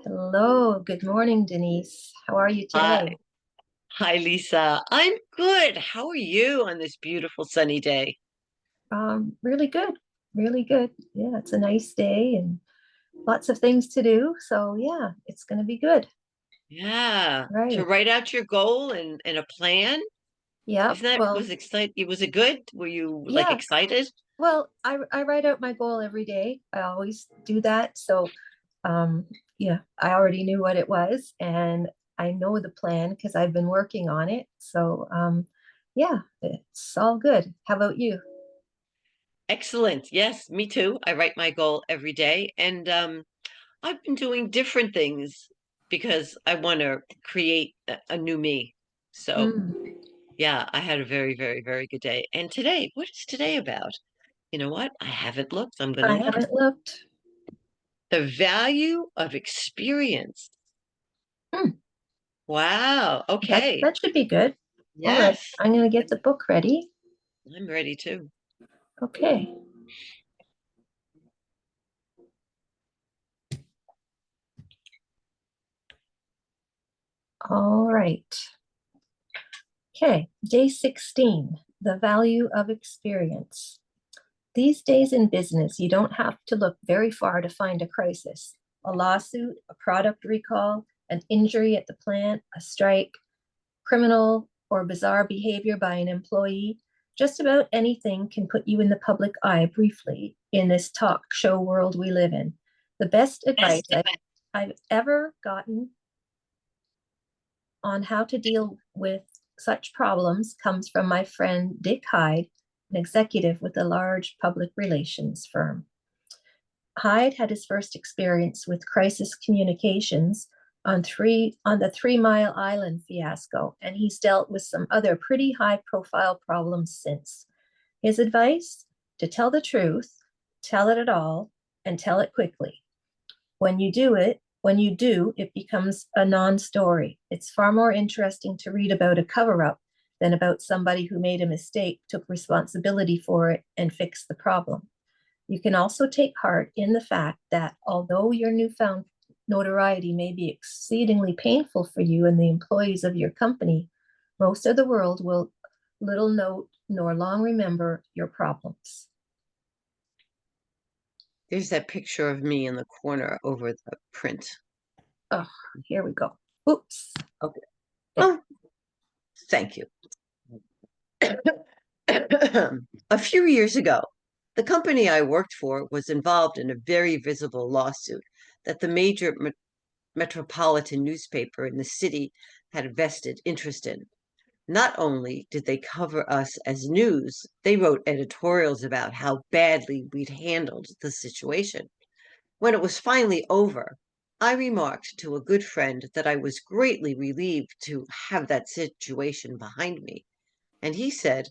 Hello, good morning, Denise. How are you Hi, today? hi, Lisa. I'm good. How are you on this beautiful sunny day? Really good, really good. Yeah, it's a nice day and lots of things to do. So yeah, it's going to be good. Yeah, to Right. write out your goal and a plan. Yep. Isn't that Well, was exciting? Was it good? Were you like yeah. excited? Well, I write out my goal every day. I always do that. So um, yeah, I already knew what it was, and I know the plan because I've been working on it. So yeah, it's all good. How about you? Excellent. Yes, me too. I write my goal every day, and I've been doing different things because I want to create a new me. So Mm, yeah, I had a very, very, very good day. And today, what is today about? You know what? I haven't looked. I'm going to I look. haven't looked. The value of experience. Hmm. Wow. That Okay. that should be good. All right, Yes, I'm gonna get the book ready. I'm ready too. Okay. All right. Okay. Day 16, the value of experience. These days in business, you don't have to look very far to find a crisis. A lawsuit, a product recall, an injury at the plant, a strike, criminal or bizarre behavior by an employee. Just about anything can put you in the public eye briefly in this talk show world we live in. The best advice I've ever gotten on how to deal with such problems comes from my friend Dick Hyde, an executive with a large public relations firm. Hyde had his first experience with crisis communications on the 3 Mile Island fiasco, and he's dealt with some other pretty high profile problems since. His advice: to tell the truth, tell it at all, and tell it quickly. When you do, it becomes a non story. It's far more interesting to read about a cover up than about somebody who made a mistake, took responsibility for it, and fixed the problem. You can also take heart in the fact that although your newfound notoriety may be exceedingly painful for you and the employees of your company, most of the world will little note nor long remember your problems. There's that picture of me in the corner over the print. Oh, here we go. Oops. Okay. There. Oh, thank you. A few years ago, the company I worked for was involved in a very visible lawsuit that the major metropolitan newspaper in the city had a vested interest in. Not only did they cover us as news, they wrote editorials about how badly we'd handled the situation. When it was finally over, I remarked to a good friend that I was greatly relieved to have that situation behind me. And he said,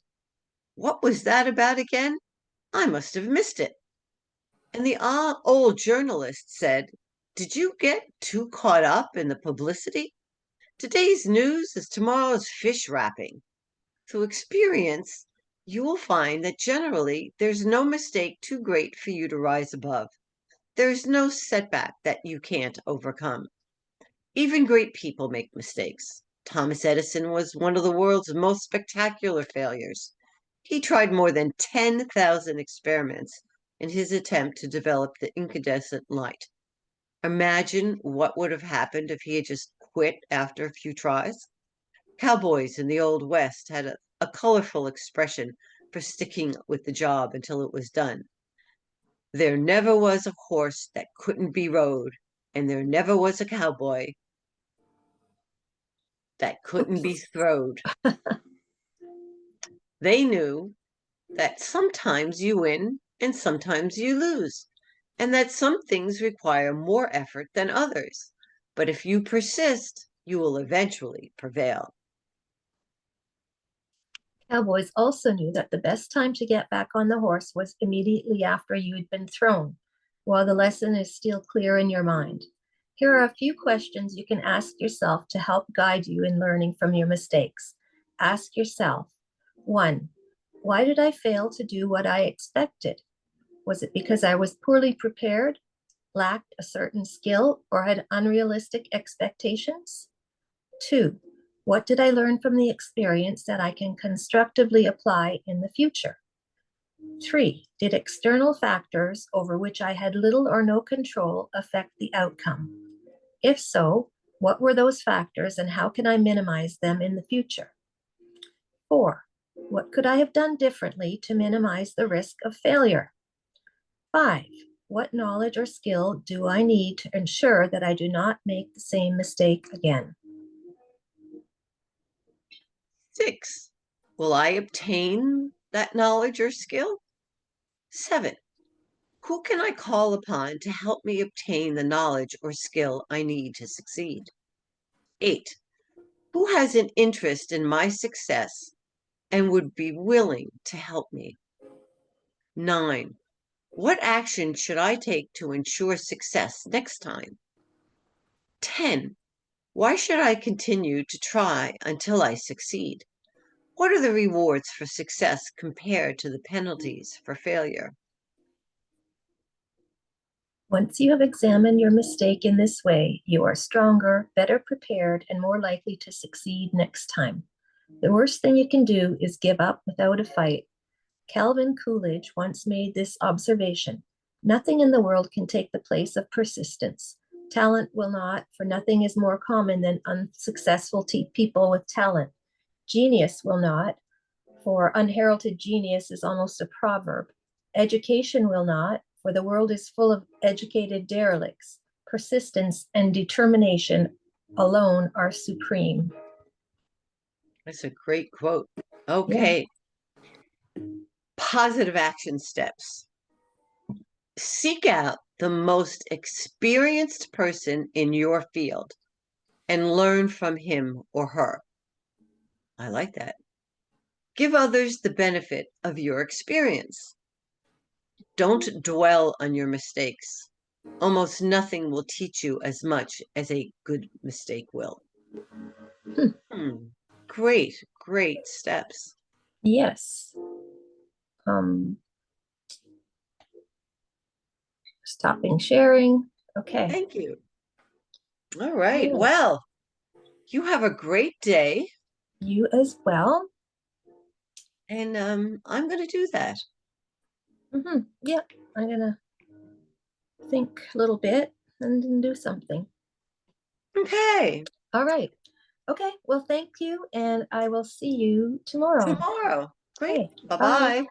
"What was that about again? I must have missed it." And the old journalist said, "Did you get too caught up in the publicity? Today's news is tomorrow's fish wrapping. Through experience, you will find that generally there's no mistake too great for you to rise above. There's no setback that you can't overcome. Even great people make mistakes. Thomas Edison was one of the world's most spectacular failures. He tried more than 10,000 experiments in his attempt to develop the incandescent light. Imagine what would have happened if he had just quit after a few tries. Cowboys in the Old West had a colorful expression for sticking with the job until it was done. There never was a horse that couldn't be rode, and there never was a cowboy that couldn't be Oops. throwed. They knew that sometimes you win and sometimes you lose, and that some things require more effort than others. But if you persist, you will eventually prevail. Cowboys also knew that the best time to get back on the horse was immediately after you had been thrown, while the lesson is still clear in your mind. Here are a few questions you can ask yourself to help guide you in learning from your mistakes. Ask yourself: 1. Why did I fail to do what I expected? Was it because I was poorly prepared? lacked a certain skill or had unrealistic expectations? 2. What did I learn from the experience that I can constructively apply in the future? 3. Did external factors over which I had little or no control affect the outcome? If so, what were those factors and how can I minimize them in the future? 4. What could I have done differently to minimize the risk of failure? 5. What knowledge or skill do I need to ensure that I do not make the same mistake again? 6. Will I obtain that knowledge or skill? 7. Who can I call upon to help me obtain the knowledge or skill I need to succeed? 8. Who has an interest in my success and would be willing to help me? 9. What action should I take to ensure success next time? 10. Why should I continue to try until I succeed? What are the rewards for success compared to the penalties for failure? Once you have examined your mistake in this way, you are stronger, better prepared, and more likely to succeed next time. The worst thing you can do is give up without a fight. Calvin Coolidge once made this observation: nothing in the world can take the place of persistence. Talent will not, for nothing is more common than unsuccessful people with talent. Genius will not, for unheralded genius is almost a proverb. Education will not, for the world is full of educated derelicts. Persistence and determination alone are supreme. That's a great quote. Yeah. Okay. Positive action steps. Seek out the most experienced person in your field and learn from him or her. I like that. Give others the benefit of your experience. Don't dwell on your mistakes. Almost nothing will teach you as much as a good mistake will. Hmm. Great, great steps. Yes. Stopping sharing. Okay. Thank you. All right. Yeah. Well, you have a great day, You as well. and I'm going to do that. Yeah, I'm gonna think a little bit and then do something. Okay. All right. Okay. Well, thank you, and I will see you tomorrow. Tomorrow. Great. Okay. Bye. Bye-bye.